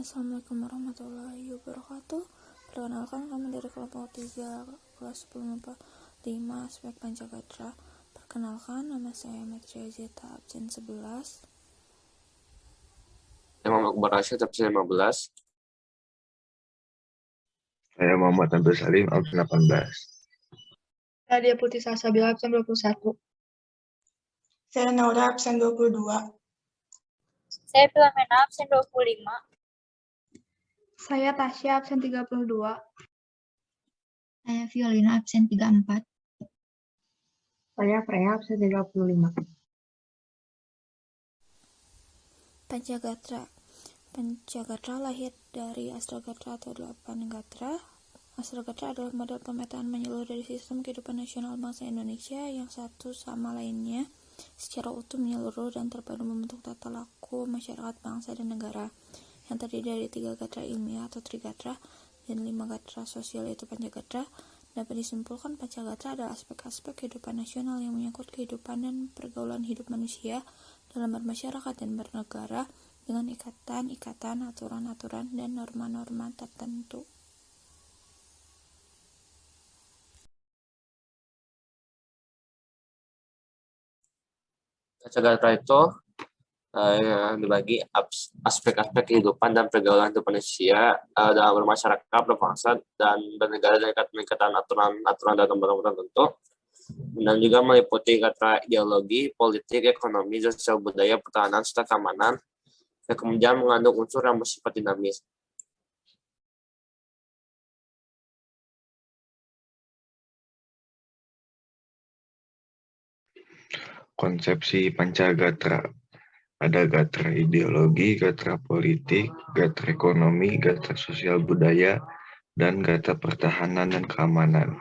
Assalamualaikum warahmatullahi wabarakatuh. Perkenalkan, kami dari kelompok 3 kelas 1045 aspek Pancagatra. Perkenalkan, nama saya Metria Zeta, absen 11. Saya Muhammad Akbar Rashid, absen 15. Saya Muhammad Abdul Salim, absen 18. Nadia Putri Salsabila, absen 21. Saya Naura, absen 22. Saya Filomena, absen 25. Saya Tasya, absen 32. Saya Violina, absen 34. Saya Freya, absen 35. Pancagatra. Pancagatra lahir dari Astragatra atau 8 gatra. Astragatra adalah model pemetaan menyeluruh dari sistem kehidupan nasional bangsa Indonesia yang satu sama lainnya secara utuh menyeluruh dan terpadu membentuk tata laku masyarakat bangsa dan negara yang terdiri dari 3 gatra ilmiah atau trigatra dan 5 gatra sosial yaitu pancagatra. Dapat disimpulkan, Pancagatra adalah aspek-aspek kehidupan nasional yang menyangkut kehidupan dan pergaulan hidup manusia dalam bermasyarakat dan bernegara dengan ikatan-ikatan, aturan-aturan, dan norma-norma tertentu. Pancagatra itu dibagi aspek-aspek kehidupan dan pergaulan hidup manusia dalam bermasyarakat, berbangsa, dan bernegara dan ikatan aturan-aturan dan norma tertentu. Dan juga meliputi gatra ideologi, politik, ekonomi, sosial budaya, pertahanan, serta keamanan, yang kemudian mengandung unsur yang bersifat dinamis. Konsepsi Pancagatra. Ada gatra ideologi, gatra politik, gatra ekonomi, gatra sosial budaya, dan gatra pertahanan dan keamanan.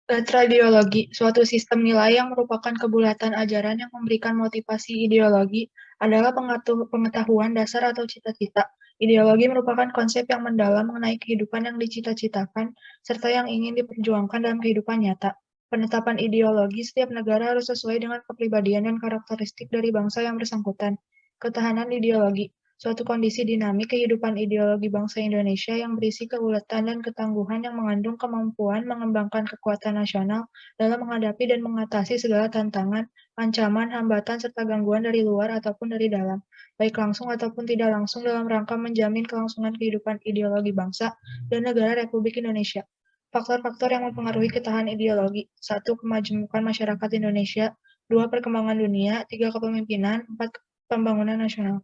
Gatra ideologi, suatu sistem nilai yang merupakan kebulatan ajaran yang memberikan motivasi ideologi adalah pengetahuan dasar atau cita-cita. Ideologi merupakan konsep yang mendalam mengenai kehidupan yang dicita-citakan, serta yang ingin diperjuangkan dalam kehidupan nyata. Penetapan ideologi setiap negara harus sesuai dengan kepribadian dan karakteristik dari bangsa yang bersangkutan. Ketahanan ideologi, suatu kondisi dinamik kehidupan ideologi bangsa Indonesia yang berisi keuletan dan ketangguhan yang mengandung kemampuan mengembangkan kekuatan nasional dalam menghadapi dan mengatasi segala tantangan, ancaman, hambatan, serta gangguan dari luar ataupun dari dalam, baik langsung ataupun tidak langsung dalam rangka menjamin kelangsungan kehidupan ideologi bangsa dan negara Republik Indonesia. Faktor-faktor yang mempengaruhi ketahanan ideologi: 1. Kemajemukan masyarakat Indonesia, 2. Perkembangan dunia, 3. Kepemimpinan, 4. Pembangunan nasional.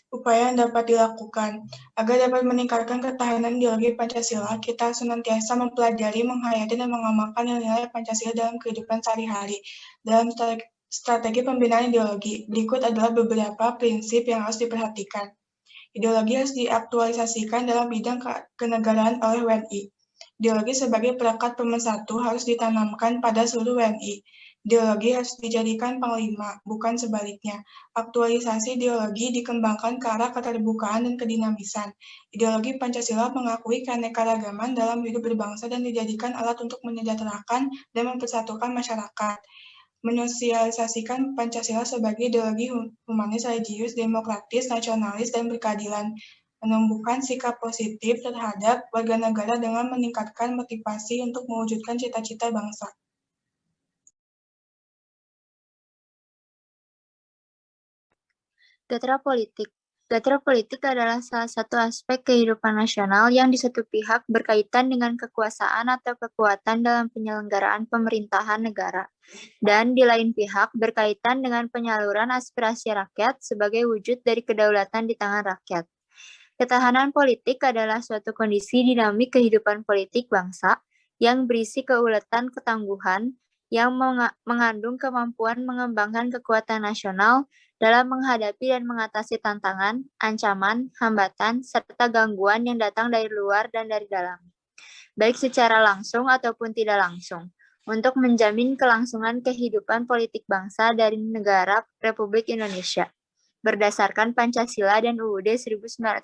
Upaya yang dapat dilakukan. Agar dapat meningkatkan ketahanan ideologi Pancasila, kita senantiasa mempelajari, menghayati, dan mengamalkan nilai-nilai Pancasila dalam kehidupan sehari-hari. Dalam strategi pembinaan ideologi, berikut adalah beberapa prinsip yang harus diperhatikan. Ideologi harus diaktualisasikan dalam bidang kenegaraan oleh WNI. Ideologi sebagai perekat pemersatu harus ditanamkan pada seluruh WNI. Ideologi harus dijadikan panglima, bukan sebaliknya. Aktualisasi ideologi dikembangkan ke arah keterbukaan dan kedinamisan. Ideologi Pancasila mengakui keanekaragaman dalam hidup berbangsa dan dijadikan alat untuk menyejahterakan dan mempersatukan masyarakat. Menyosialisasikan Pancasila sebagai ideologi humanis, religius, demokratis, nasionalis, dan berkeadilan. Menumbuhkan sikap positif terhadap warga negara dengan meningkatkan motivasi untuk mewujudkan cita-cita bangsa. Gatra politik. Gatra politik adalah salah satu aspek kehidupan nasional yang di satu pihak berkaitan dengan kekuasaan atau kekuatan dalam penyelenggaraan pemerintahan negara, dan di lain pihak berkaitan dengan penyaluran aspirasi rakyat sebagai wujud dari kedaulatan di tangan rakyat. Ketahanan politik adalah suatu kondisi dinamik kehidupan politik bangsa yang berisi keuletan ketangguhan yang mengandung kemampuan mengembangkan kekuatan nasional dalam menghadapi dan mengatasi tantangan, ancaman, hambatan, serta gangguan yang datang dari luar dan dari dalam, baik secara langsung ataupun tidak langsung, untuk menjamin kelangsungan kehidupan politik bangsa dari negara Republik Indonesia, berdasarkan Pancasila dan UUD 1945.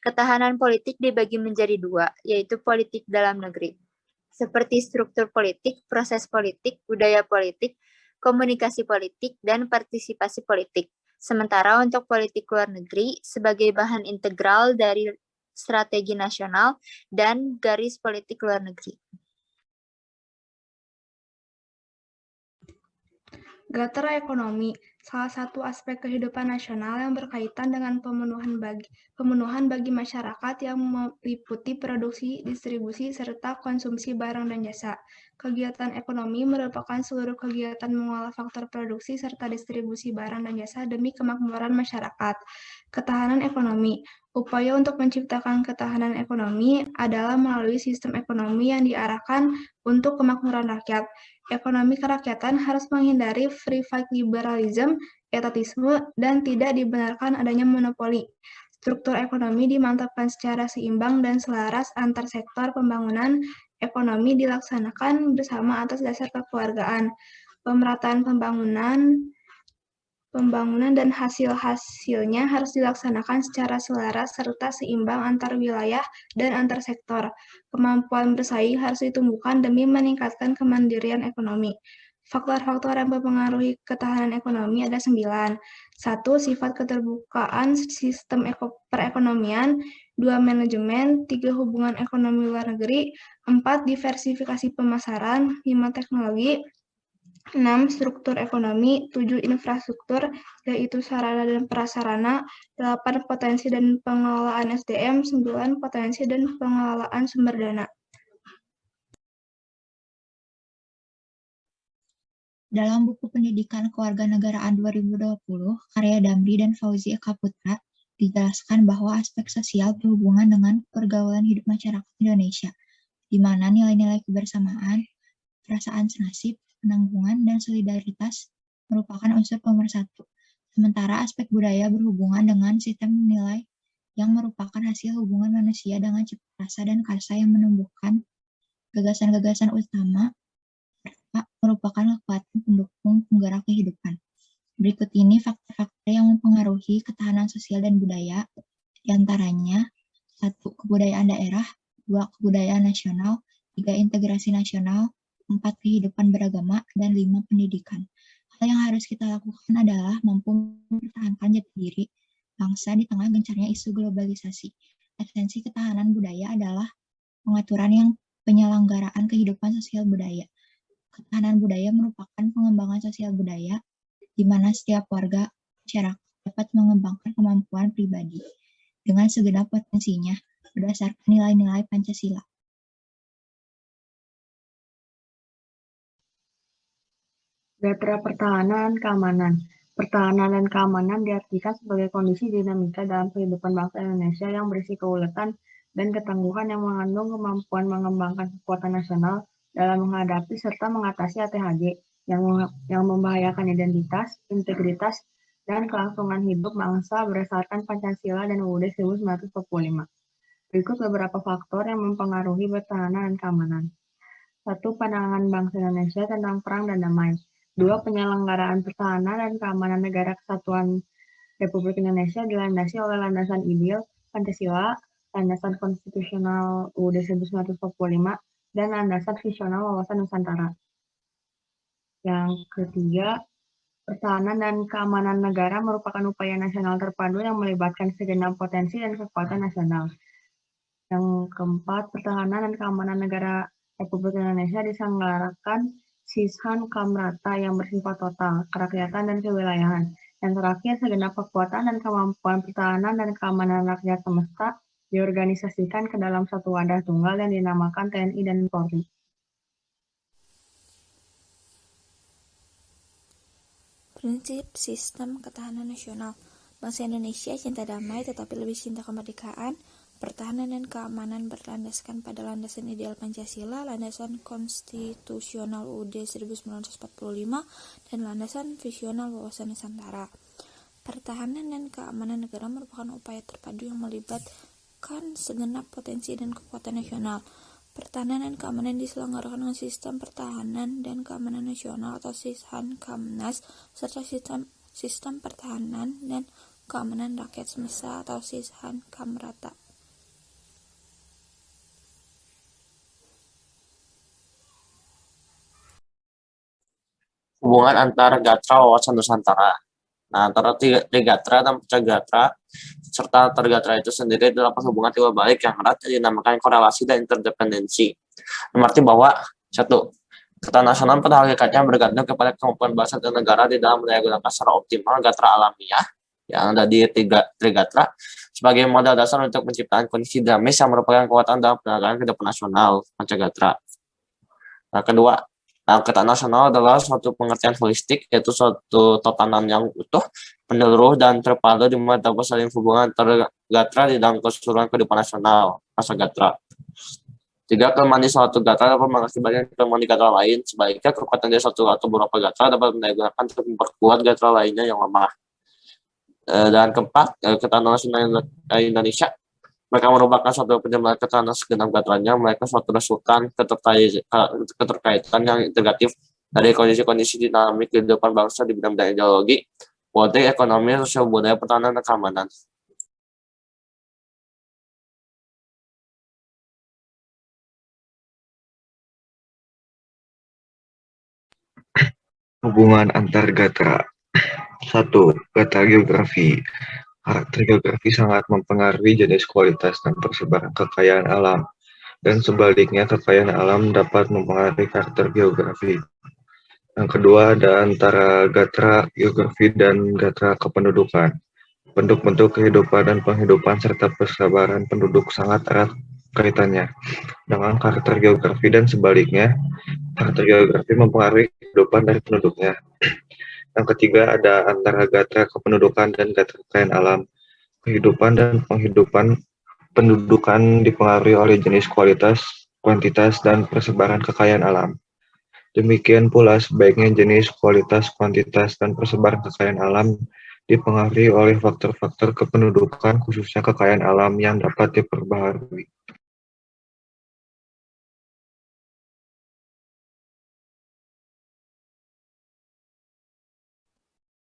Ketahanan politik dibagi menjadi dua, yaitu politik dalam negeri, seperti struktur politik, proses politik, budaya politik, komunikasi politik, dan partisipasi politik. Sementara untuk politik luar negeri sebagai bahan integral dari strategi nasional dan garis politik luar negeri. Gatra ekonomi, salah satu aspek kehidupan nasional yang berkaitan dengan pemenuhan bagi masyarakat yang meliputi produksi, distribusi, serta konsumsi barang dan jasa. Kegiatan ekonomi merupakan seluruh kegiatan mengolah faktor produksi serta distribusi barang dan jasa demi kemakmuran masyarakat. Ketahanan ekonomi, upaya untuk menciptakan ketahanan ekonomi adalah melalui sistem ekonomi yang diarahkan untuk kemakmuran rakyat. Ekonomi kerakyatan harus menghindari free fight liberalism, etatisme, dan tidak dibenarkan adanya monopoli. Struktur ekonomi dimantapkan secara seimbang dan selaras antar sektor pembangunan ekonomi dilaksanakan bersama atas dasar kekeluargaan. Pemerataan pembangunan dan hasil-hasilnya harus dilaksanakan secara selaras serta seimbang antar wilayah dan antar sektor. Kemampuan bersaing harus ditumbuhkan demi meningkatkan kemandirian ekonomi. Faktor-faktor yang mempengaruhi ketahanan ekonomi ada 9. 1. Sifat keterbukaan sistem perekonomian. 2. Manajemen. 3. Hubungan ekonomi luar negeri. 4. Diversifikasi pemasaran. 5. Teknologi. 6. Struktur ekonomi. 7. Infrastruktur, yaitu sarana dan prasarana. 8. Potensi dan pengelolaan SDM. 9. Potensi dan pengelolaan sumber dana. Dalam buku Pendidikan Kewarganegaraan 2020, karya Damri dan Fauzi Eka Putra, dijelaskan bahwa aspek sosial berhubungan dengan pergaulan hidup masyarakat Indonesia, di mana nilai-nilai kebersamaan, perasaan senasib, penanggungan, dan solidaritas merupakan unsur pemersatu. Sementara aspek budaya berhubungan dengan sistem nilai yang merupakan hasil hubungan manusia dengan cipta rasa dan karsa yang menumbuhkan gagasan-gagasan utama merupakan kekuatan pendukung penggerak kehidupan. Berikut ini faktor-faktor yang mempengaruhi ketahanan sosial dan budaya, diantaranya 1. Kebudayaan daerah, 2. Kebudayaan nasional, 3. Integrasi nasional, 4. Kehidupan beragama, dan 5. Pendidikan. Hal yang harus kita lakukan adalah mampu mempertahankan jati diri bangsa di tengah gencarnya isu globalisasi. Esensi ketahanan budaya adalah pengaturan yang penyelenggaraan kehidupan sosial budaya. Ketahanan budaya merupakan pengembangan sosial budaya, di mana setiap warga masyarakat dapat mengembangkan kemampuan pribadi dengan segenap potensinya berdasarkan nilai-nilai Pancasila. Gatra pertahanan keamanan. Pertahanan dan keamanan diartikan sebagai kondisi dinamika dalam kehidupan bangsa Indonesia yang berisi keuletan dan ketangguhan yang mengandung kemampuan mengembangkan kekuatan nasional dalam menghadapi serta mengatasi ATHG yang membahayakan identitas, integritas, dan kelangsungan hidup bangsa berdasarkan Pancasila dan UUD 1945. Berikut beberapa faktor yang mempengaruhi pertahanan dan keamanan. 1. Pandangan bangsa Indonesia tentang perang dan damai. 2. Penyelenggaraan pertahanan dan keamanan negara kesatuan Republik Indonesia dilandasi oleh landasan ideal Pancasila, landasan konstitusional UUD 1945, dan landasan visional wawasan Nusantara. Yang ketiga, pertahanan dan keamanan negara merupakan upaya nasional terpadu yang melibatkan segenap potensi dan kekuatan nasional. Yang keempat, pertahanan dan keamanan negara Republik Indonesia diselenggarakan Sishan Kamrata yang bersifat total, kerakyatan dan kewilayahan. Yang terakhir, segenap kekuatan dan kemampuan pertahanan dan keamanan rakyat semesta diorganisasikan ke dalam satu wadah tunggal yang dinamakan TNI dan Polri. Prinsip sistem ketahanan nasional. Bangsa Indonesia cinta damai tetapi lebih cinta kemerdekaan. Pertahanan dan keamanan berlandaskan pada landasan ideal Pancasila, landasan konstitusional UUD 1945, dan landasan visional wawasan Nusantara. Pertahanan dan keamanan negara merupakan upaya terpadu yang melibatkan segenap potensi dan kekuatan nasional. Pertahanan dan keamanan diselenggarakan dengan sistem pertahanan dan keamanan nasional atau Sishan Kamnas serta sistem pertahanan dan keamanan rakyat semesta atau Sishan Kamrata. Hubungan antara Gatra wawasan Nusantara. Nah, antara Trigatra dan Pancagatra serta Antargatra itu sendiri terdapat hubungan timbal balik yang erat yang dinamakan korelasi dan interdependensi. Berarti bahwa satu, ketahanan nasional pada hakikatnya bergantung kepada kemampuan bangsa dan negara di dalam mendaya gunakan secara optimal gatra alamiah yang ada di Trigatra sebagai modal dasar untuk penciptaan kondisi dinamis yang merupakan kekuatan dalam penegakan kehidupan nasional Pancagatra. Nah, kedua, ketahanan nasional adalah suatu pengertian holistik, yaitu suatu tatanan yang utuh, menyeluruh, dan terpadu di mana terdapat saling hubungan antar gatra di dalam keseluruhan kehidupan nasional, masa gatra. Tiga, kelemahan di suatu gatra dapat mengakibatkan kelemahan di gatra lain. Sebaliknya, kekuatan dari satu atau beberapa gatra dapat digunakan untuk memperkuat gatra lainnya yang lemah. Dan keempat, ketahanan nasional Indonesia, mereka merupakan suatu penjelasan ketahanan segenap gatranya, mereka suatu resultan keterkaitan yang integratif dari kondisi-kondisi dinamik kehidupan bangsa di bidang ideologi, politik, ekonomi, sosial budaya, pertahanan, dan keamanan. Hubungan antar gatra. 1. Gatra geografi. Karakter geografi sangat mempengaruhi jenis, kualitas, dan persebaran kekayaan alam. Dan sebaliknya, kekayaan alam dapat mempengaruhi karakter geografi. Yang kedua, ada antara gatra geografi dan gatra kependudukan. Bentuk-bentuk kehidupan dan penghidupan serta persebaran penduduk sangat erat kaitannya dengan karakter geografi dan sebaliknya, karakter geografi mempengaruhi kehidupan dari penduduknya. Yang ketiga, ada antara gatra kependudukan dan gatra kekayaan alam. Kehidupan dan penghidupan pendudukan dipengaruhi oleh jenis, kualitas, kuantitas, dan persebaran kekayaan alam. Demikian pula sebaiknya jenis, kualitas, kuantitas, dan persebaran kekayaan alam dipengaruhi oleh faktor-faktor kependudukan, khususnya kekayaan alam yang dapat diperbaharui.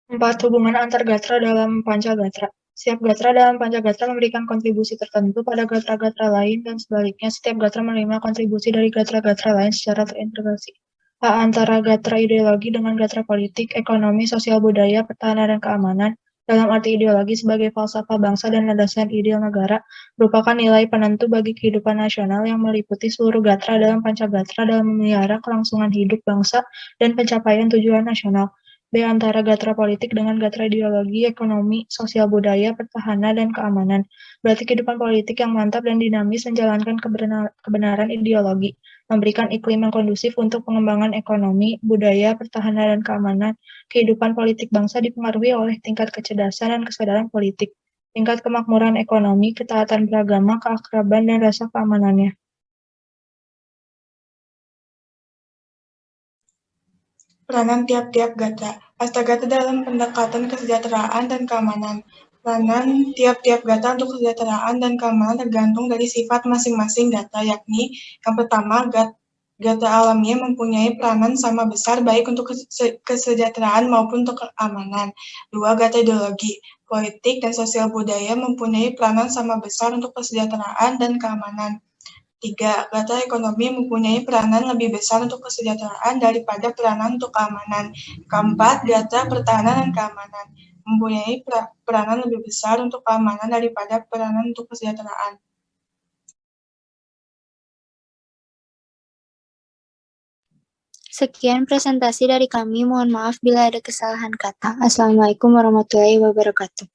Empat, hubungan antar gatra dalam Pancagatra. Setiap gatra dalam Pancagatra memberikan kontribusi tertentu pada gatra-gatra lain dan sebaliknya setiap gatra menerima kontribusi dari gatra-gatra lain secara terintegrasi. A. Antara gatra ideologi dengan gatra politik, ekonomi, sosial budaya, pertahanan, dan keamanan dalam arti ideologi sebagai falsafah bangsa dan landasan ideal negara merupakan nilai penentu bagi kehidupan nasional yang meliputi seluruh gatra dalam Pancagatra dalam memelihara kelangsungan hidup bangsa dan pencapaian tujuan nasional. B. Antara gatra politik dengan gatra ideologi, ekonomi, sosial budaya, pertahanan, dan keamanan. Berarti kehidupan politik yang mantap dan dinamis menjalankan kebenaran ideologi, memberikan iklim yang kondusif untuk pengembangan ekonomi, budaya, pertahanan, dan keamanan. Kehidupan politik bangsa dipengaruhi oleh tingkat kecerdasan dan kesadaran politik, tingkat kemakmuran ekonomi, ketaatan beragama, keakraban, dan rasa keamanannya. Peranan tiap-tiap gatra. Astagatra dalam pendekatan kesejahteraan dan keamanan. Peranan tiap-tiap gatra untuk kesejahteraan dan keamanan tergantung dari sifat masing-masing gatra, yakni yang pertama, gatra alamiah mempunyai peranan sama besar baik untuk kesejahteraan maupun untuk keamanan. Dua, gatra ideologi, politik, dan sosial budaya mempunyai peranan sama besar untuk kesejahteraan dan keamanan. 3. Gatra ekonomi mempunyai peranan lebih besar untuk kesejahteraan daripada peranan untuk keamanan. Keempat, gatra pertahanan dan keamanan mempunyai peranan lebih besar untuk keamanan daripada peranan untuk kesejahteraan. Sekian presentasi dari kami. Mohon maaf bila ada kesalahan kata. Assalamualaikum warahmatullahi wabarakatuh.